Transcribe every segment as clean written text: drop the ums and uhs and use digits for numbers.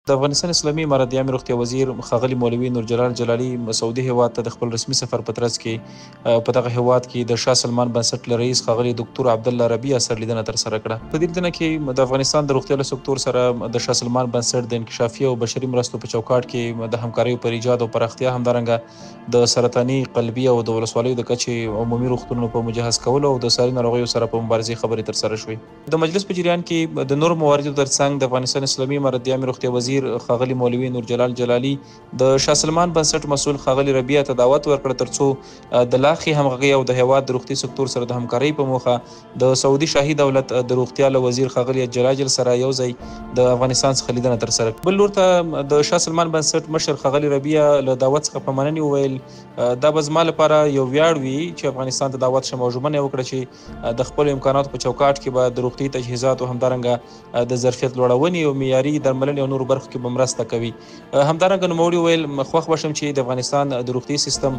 د افغانستان اسلامي امارت د عامې روغتیا وزیر ښاغلي مولوي نور جلال جلالي سعودي هیواد ته د خپل رسمي سفر په ترڅ کې په دغه هیواد کې د شاه سلمان بنسټ له رئیس ښاغلي ډاکټر عبدالله ربیع سره لیدنه ترسره کړه. په دې لیدنه کې د افغانستان د روغتیا له سکتور سره د شاه سلمان بنسټ د انکشافي او بشري مرستو په چوکاټ کې د همکاریو پر ایجاد او پراختیا، همدارنګه د سرطاني، قلبي او د ولسوالیو د کچې عمومي روغتونونو په مجهز کولو او د ساري ناروغیو سره په مبارزې خبرې ترسره شوې. د مجلس په جریان کې د نورو مواردو ترڅنګ د افغانستان اسلامي امارت د عامې روغتیا وزیر ښاغلي مولوي نور جلال جلالي د شاه سلمان بنسټ مسؤل ښاغلي ربیع ته دعوت ورکړ ترڅو د لا ښې همغږۍ او د هیواد د روغتي سکتور سره د همکارۍ په موخه د سعودي شاهي دولت د روغتیا له وزیر ښاغلي جلاجل سره یو ځای د افغانستان څخه لیدنه ترسره کړه. بل لور ته د شاه سلمان بنسټ مشر ښاغلي ربیع له دعوت څخه په مننې وویل دا به زما لپاره یو ویاړ وي چې افغانستان ته دعوت شم او ژمنه یې وکړه چې د خپلو امکاناتو په چوکاټ کې به د روغتي تجهیزات او همدارنګه د ظرفیت لوړونې او معیاري درملنې او نورو برخو کې به مرسته کوي. همدارنګه نوموړي وویل خوښ به شم چې د افغانستان د روغتي سیستم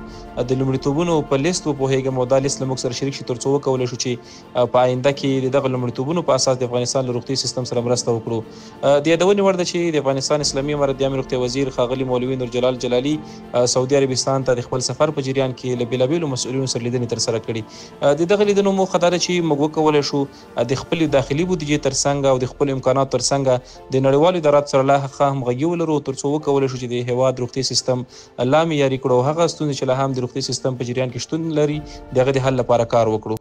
د لومړیتوبونو په لیست وپوهیږم او دا لیست له موږ سره شریک شي ترڅو وکولی شو چې په آینده کې د دغه لومړیتوبونو په اساس د افغانستان له روغتي سیستم سره مرسته وکړو. د یادونې وړ ده چې د افغانستان اسلامي امارت د عامې روغتیا وزیر ښاغلي مولوي نور جلال جلالي سعودي عربستان ته د خپل سفر په جریان کې له بېلابېلو مسؤلینو سره لیدنې ترسره کړي. د دغه لیدنو موخه دا ده چې موږ وکولی شو د خپلې داخلي بودیجې ترڅنګ او د خپلو امکاناتو ترڅنګ د نړیوالو اداراتو سره لا ښه همغږي ولرو ترڅو وکولی شو چې د هیواد روغتي سیستم لا معیاري کړو او هغه ستونزې چې لا هم د روغتي سیستم په جریان کې شتون لري د هغه د حل لپاره کار وکړو.